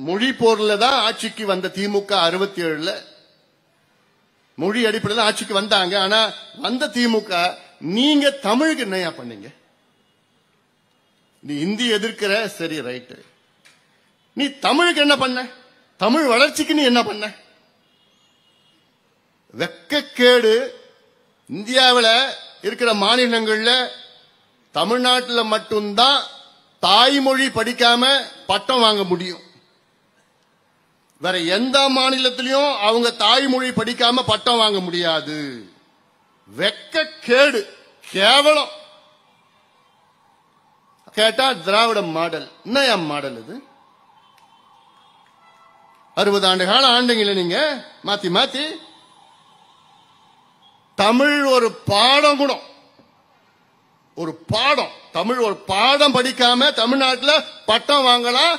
மொழி போர்ல தான் ஆட்சிக்கு வந்த திமுக 67ல மொழி அடிப்படையில் ஆட்சிக்கு வந்தாங்க. ஆனா வந்த திமுக நீங்க தமிழுக்கு என்னையா பண்ணீங்க? நீ இந்தி எதிர்க்கிற, சரி ரைட்டு, நீ தமிழுக்கு என்ன பண்ண? தமிழ் வளர்ச்சிக்கு நீ என்ன பண்ண? வெக்கக்கேடு. இந்தியாவில் இருக்கிற மாநிலங்கள்ல தமிழ்நாட்டில் மட்டும்தான் தாய்மொழி படிக்காம பட்டம் வாங்க முடியும். வேற எந்த மாநிலத்திலையும் அவங்க தாய்மொழி படிக்காம பட்டம் வாங்க முடியாது. வெக்கக்கேடு, கேவலம். கேட்டா திராவிட மாடல். என்ன மாடல் இது? 60 ஆண்டு காலம் ஆண்டுங்கள நீங்க மாத்தி மாத்தி. தமிழ் ஒரு பாடம் கூட, ஒரு பாடம், தமிழ் ஒரு பாடம் படிக்காம தமிழ்நாட்டில் பட்டம் வாங்கலாம்,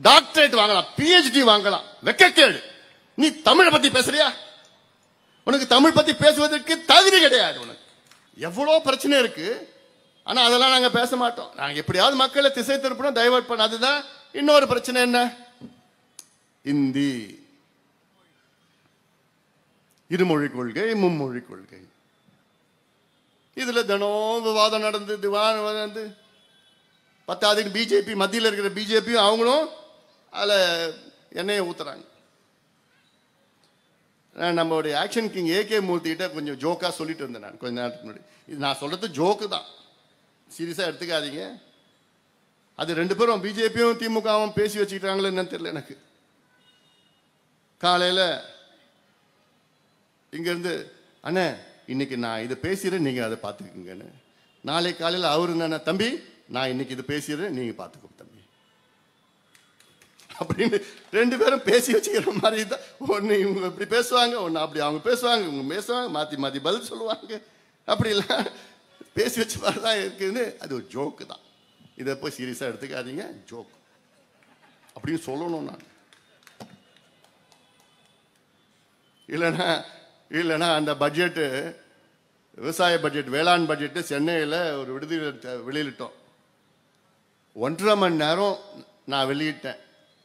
டாக்டரேட் வாங்கலாம், PhD வாங்கலாம். வெக்கக்கேடு. நீ தமிழை பத்தி பேசுறியா? உனக்கு தமிழ் பத்தி பேசுவதற்கு தகுதி கிடையாது. உனக்கு எவ்வளவு பிரச்சனை இருக்கு. ஆனா அதெல்லாம் நாங்க பேச மாட்டோம். நாங்க எப்படியாவது மக்களை திசை திருப்பணும், டைவர்ட் பண்ண. அதுதான் இன்னொரு பிரச்சனை. என்ன? இந்தி, இருமொழி கொள்கை, மும்மொழி கொள்கை. இதுல தினம் விவாதம் நடந்து பத்தாவதுக்கு பிஜேபி, மத்தியில் இருக்கிற பிஜேபியும் அவங்களும் அதுல எண்ணெயை ஊத்துறாங்க. நம்மளுடைய ஆக்ஷன் கிங் AK மூர்த்தி கிட்ட கொஞ்சம் ஜோக்கா சொல்லிட்டு இருந்தேன் நான் கொஞ்ச நேரத்துக்கு முன்னாடி. இது நான் சொல்றது ஜோக்கு தான், சீரியஸா எடுத்துக்காதீங்க. அது ரெண்டு பேரும் பிஜேபியும் திமுகவும் பேசி வச்சுக்கிட்டாங்களோ என்னன்னு தெரியல எனக்கு. காலையில இங்க இருந்து, அண்ணே இன்னைக்கு நான் இதை பேசுறேன், நீங்க அதை பார்த்துக்குங்கன்னு. நாளை காலையில் அவரு என்ன, தம்பி நான் இன்னைக்கு இதை பேசுறேன், நீங்க பார்த்துக்கோ தம்பி அப்படின்னு ரெண்டு பேரும் பேசி வச்சுக்கிற மாதிரி தான். ஒன்னு இவங்க இப்படி பேசுவாங்க, ஒன்னு அப்படி அவங்க பேசுவாங்க, இவங்க பேசுவாங்க, மாத்தி மாத்தி பதில் சொல்லுவாங்க. அப்படி எல்லாம் பேசி வச்ச மாதிரி தான் இருக்குன்னு. அது ஒரு ஜோக்கு தான். இதை போய் சீரியஸா எடுத்துக்காதீங்க, ஜோக் அப்படின்னு சொல்லணும் நான். இல்லைன்னா அந்த பட்ஜெட்டு, விவசாய பட்ஜெட், வேளாண் பட்ஜெட்டு சென்னையில் ஒரு விடுதி வெளியிட்டோம். 1.5 மணி நேரம் நான் வெளியிட்டேன்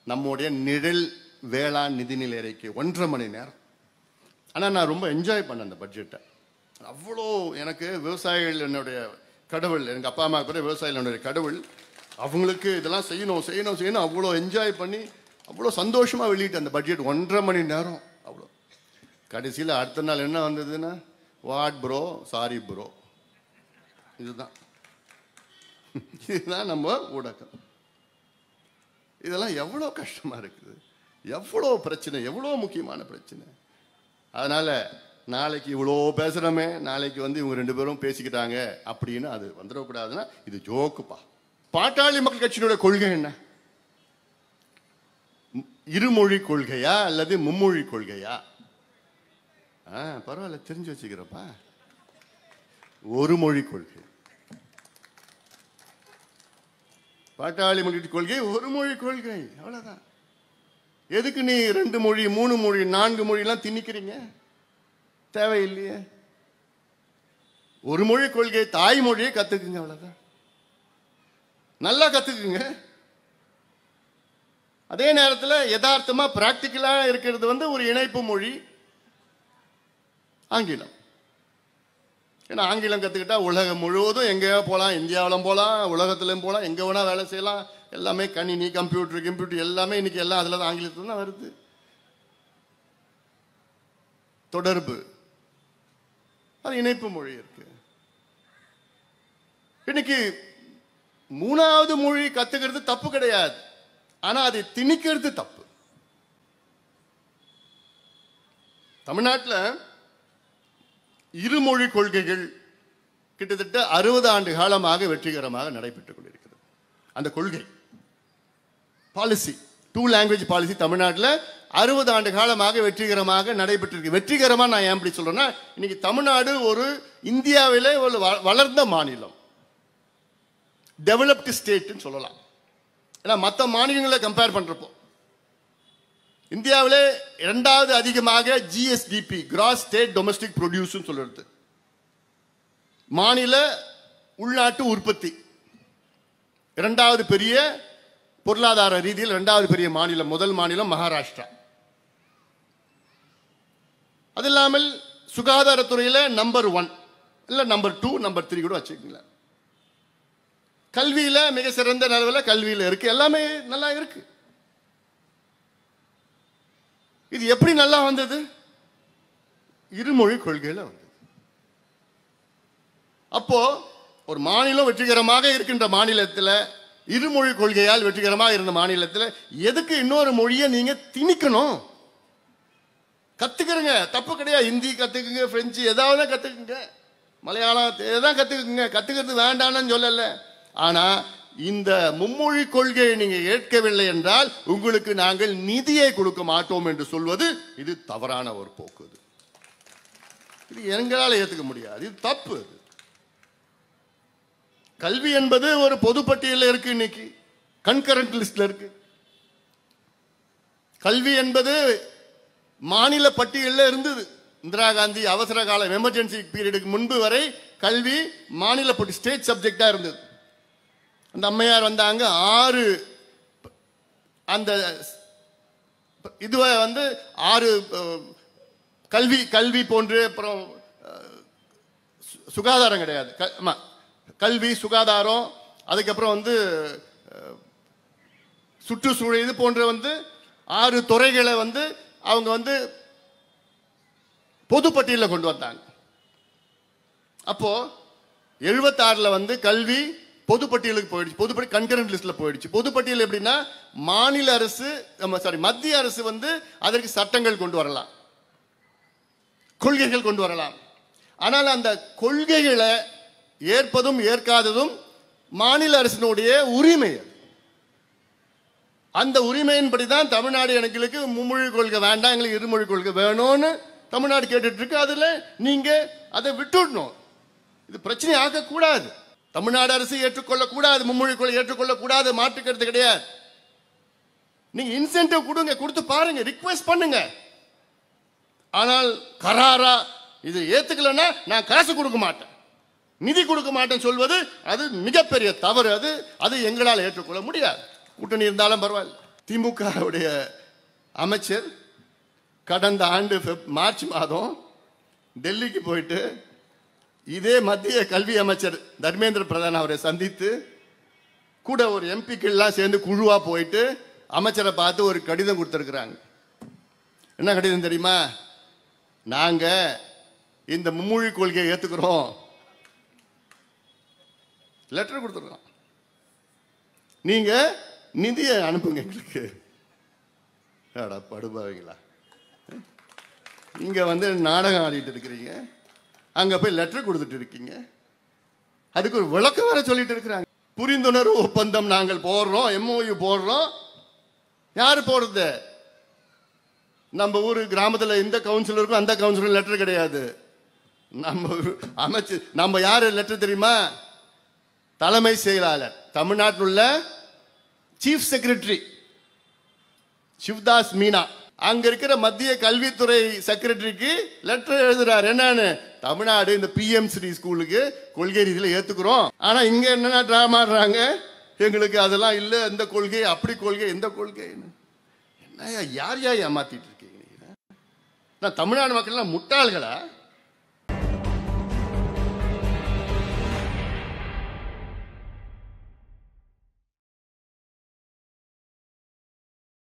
நம்முடைய நிழல் வேளாண் நிதிநிலை அறிக்கை. 1.5 மணி நேரம். ஆனால் நான் ரொம்ப என்ஜாய் பண்ணேன் அந்த பட்ஜெட்டை. அவ்வளோ எனக்கு விவசாயிகள் என்னுடைய கடவுள். எனக்கு அப்பா அம்மா கூட விவசாயிகள் என்னுடைய கடவுள். அவங்களுக்கு இதெல்லாம் செய்யணும் செய்யணும் செய்யணும் அவ்வளோ என்ஜாய் பண்ணி அவ்வளோ சந்தோஷமாக வெளியிட்டேன் அந்த பட்ஜெட். 1.5 மணி நேரம் அவ்வளோ. கடைசியில் அடுத்த நாள் என்ன வந்ததுன்னா, வாட் ப்ரோ, சாரி ப்ரோ. இதுதான் நம்ம ஊடகம். இதெல்லாம் எவ்வளோ கஷ்டமா இருக்குது, எவ்வளோ பிரச்சனை, எவ்வளோ முக்கியமான பிரச்சனை. அதனால நாளைக்கு இவ்வளோ பேசுறோமே, நாளைக்கு இவங்க ரெண்டு பேரும் பேசிக்கிட்டாங்க அப்படின்னு அது வந்துடக்கூடாதுன்னா இது ஜோக்குப்பா. பாட்டாளி மக்கள் கட்சியினுடைய கொள்கை என்ன? இருமொழி கொள்கையா அல்லது மும்மொழி கொள்கையா? பரவாயில்ல, தெரிஞ்சு வச்சுக்கிறப்பா. ஒரு மொழி கொள்கை. பாட்டாளி மக்கள் கொள்கை ஒரு மொழி கொள்கை, அவ்வளவுதான். எதுக்கு நீ 2 மொழி 3 மொழி 4 மொழி எல்லாம் திணிக்கிறீங்க? தேவையில்லையே. ஒரு மொழி கொள்கை, தாய்மொழியை கத்துக்குங்க, அவ்வளவுதான். நல்லா கத்துக்குங்க. அதே நேரத்தில் யதார்த்தமா பிராக்டிக்கலா இருக்கிறது ஒரு இணைப்பு மொழி ஆங்கிலம். ஏன்னா ஆங்கிலம் கத்துக்கிட்டா உலகம் முழுவதும் எங்கேயோ போகலாம், இந்தியாவிலும் போகலாம், உலகத்திலும் போகலாம், எங்க வேணா வேலை செய்யலாம். எல்லாமே கணினி, கம்ப்யூட்டர் எல்லாமே இன்னைக்கு எல்லாம் அதுல தான் ஆங்கிலத்தில் தான் வருது. தொடர்பு, அது இணைப்பு மொழி இருக்கு. இன்னைக்கு 3வது மொழி கத்துக்கிறது தப்பு கிடையாது, ஆனா அதை திணிக்கிறது தப்பு. தமிழ்நாட்டில் இருமொழி கொள்கைகள் கிட்டத்தட்ட 60 ஆண்டு காலமாக வெற்றிகரமாக நடைபெற்றுக் கொண்டிருக்கிறது. அந்த கொள்கை பாலிசி, 2 லாங்குவேஜ் பாலிசி தமிழ்நாட்டில் 60 ஆண்டு காலமாக வெற்றிகரமாக நடைபெற்றிருக்கு. வெற்றிகரமா நான் ஏன் அப்படி சொல்றேன்னா, இன்னைக்கு தமிழ்நாடு ஒரு இந்தியாவிலே ஒரு வளர்ந்த மாநிலம், டெவலப்டு ஸ்டேட்னு சொல்லலாம். ஏன்னா மற்ற மாநிலங்களை கம்பேர் பண்றப்போ இந்தியாவிலே 2வது அதிகமாக GSDP, cross state domestic produce சொல்றது, மாநில உள்நாட்டு உற்பத்தி 2வது பெரிய பொருளாதார ரீதியில் 2வது பெரிய மாநிலம், முதல் மாநிலம் மகாராஷ்டிரா. அது இல்லாமல் சுகாதாரத்துறையில் நம்பர் 1 இல்ல நம்பர் 2, நம்பர் 3 கூட வச்சுக்கீங்களா. கல்வியில மிக சிறந்த நிலவில் கல்வியில இருக்கு, எல்லாமே நல்லா இருக்கு. இது எப்படி நல்லா வந்தது? இருமொழி கொள்கையில வந்தது. அப்போ ஒரு மாநிலம் வெற்றிகரமாக இருக்கின்ற மாநிலத்தில், இருமொழி கொள்கையால் வெற்றிகரமாக இருந்த மாநிலத்தில் எதுக்கு இன்னொரு மொழியை நீங்க திணிக்கணும்? கத்துக்கிறங்க, தப்பு கிடையாது. ஹிந்தி கத்துக்குங்க, பிரெஞ்சு ஏதாவது கத்துக்குங்க, மலையாளம் எதாவது கத்துக்குங்க, கத்துக்கிறது வேண்டான்னு சொல்லல. ஆனா இந்த மும்மொழி கொள்கையை நீங்க ஏற்கவில்லை என்றால் உங்களுக்கு நாங்கள் நிதியை கொடுக்க மாட்டோம் என்று சொல்வது இது தவறான ஒரு போக்கு. இது எங்களால் ஏற்றுக்க முடியாது, இது தப்பு. கல்வி என்பது ஒரு பொது பட்டியலில் இருக்கு, இன்னைக்கு கன்கரண்ட் லிஸ்ட்ல இருக்கு. கல்வி என்பது மாநில பட்டியலில் இருந்தது. இந்திரா காந்தி அவசர கால எமர்ஜென்சி பீரியடுக்கு முன்பு வரை கல்வி மாநில ஸ்டேட் சப்ஜெக்டா இருந்தது. அந்த அம்மையார் வந்தாங்க, 6 அந்த இதுவை 6 கல்வி கல்வி போன்று, அப்புறம் சுகாதாரம் கிடையாது, கல்வி சுகாதாரம், அதுக்கப்புறம் சுற்றுச்சூழல், இது போன்ற 6 துறைகளை அவங்க பொதுப்பட்டியலில் கொண்டு வந்தாங்க. அப்போ 76ல் கல்வி பொதுப்பட்டியலுக்கு போயிடுச்சு, பொதுப்பட்டி கன்கரண்ட் லிஸ்ட்ல போயிடுச்சு. பொதுப்பட்டியல் எப்படின்னா மாநில அரசு மத்திய அரசு அதற்கு சட்டங்கள் கொண்டு வரலாம், கொள்கைகள் கொண்டு வரலாம். ஆனால் அந்த கொள்கைகளை ஏற்பதும் ஏற்காததும் மாநில அரசினுடைய உரிமை. அந்த உரிமையின்படிதான் தமிழ்நாடு எங்களுக்கு மும்மொழி கொள்கை வேண்டாம், எங்களுக்கு இருமொழி கொள்கை வேணும்னு தமிழ்நாடு கேட்டுட்டு இருக்கு. அதுல நீங்க அதை விட்டுடணும். இது பிரச்சனை ஆகக்கூடாது. தமிழ்நாடு அரசு ஏற்றுக்கொள்ளக்கூடாது, மும்மொழி கொள்கை ஏற்றுக்கொள்ளக்கூடாது, மாற்றுக்கிறது கிடையாது. நீங்க இன்சென்டிவ் கொடுங்க, கொடுத்து பாருங்க, ரிக்வெஸ்ட் பண்ணுங்க. ஆனால் கராரா இது ஏத்துக்கலன்னா நான் காசு கொடுக்க மாட்டேன், நிதி கொடுக்க மாட்டேன்னு சொல்வது அது மிகப்பெரிய தவறு. அது எங்களால் ஏற்றுக்கொள்ள முடியாது. கூட்டணி இருந்தாலும் பரவாயில்ல. திமுகவுடைய அமைச்சர் கடந்த ஆண்டு மார்ச் மாதம் டெல்லிக்கு போயிட்டு இதே மத்திய கல்வி அமைச்சர் தர்மேந்திர பிரதான் அவரை சந்தித்து கூட ஒரு எம்பிக்கெல்லாம் சேர்ந்து குழுவா போயிட்டு அமைச்சரை பார்த்து ஒரு கடிதம் கொடுத்திருக்கிறாங்க. என்ன கடிதம் தெரியுமா? நாங்க இந்த மும்மொழி கொள்கையை ஏத்துக்கிறோம், லெட்டர் கொடுத்துருக்கோம், நீங்க நிதியை அனுப்புங்க எங்களுக்கு. படுபாவீங்களா? இங்க நாடகம் ஆடிட்டு இருக்கிறீங்க, அங்க போய் லெட்டர் கொடுத்துட்டு இருக்கீங்க, அதுக்கு ஒரு விளக்கம் வேற சொல்லிட்டு இருக்கிறாங்க. புரிந்துணர்வு ஒப்பந்தம் நாங்கள் போடுறோம், MOU போடுறோம். யாரு போடுறது? நம்ம ஊரு கிராமத்தில் இந்த கவுன்சிலருக்கும் அந்த கவுன்சிலர் லெட்டர் கிடையாது. நம்ம அமைச்சர், நம்ம யாரு லெட்டர் தெரியுமா? தலைமை செயலாளர், தமிழ்நாட்டில் உள்ள சீஃப் செக்ரட்டரி சிவ்தாஸ் மீனா, அங்க இருக்கிற மத்திய கல்வித்துறை செக்ரட்டரிக்கு லெட்டர் எழுதுறாரு. என்னன்னு? தமிழ்நாடு இந்த PMC ஸ்கூலுக்கு கொள்கை ரீதியில் ஏத்துக்கிறோம், ஆனா இங்க என்ன டிராமா ஆடுறாங்க, எங்களுக்கு அதெல்லாம் இல்ல, இந்த கொள்கை அப்படி கொள்கை இந்த கொள்கை. என்ன யார் ஏமாத்திட்டு இருக்கீங்க? நான் தமிழ்நாடு மக்கள் முட்டாள்களா?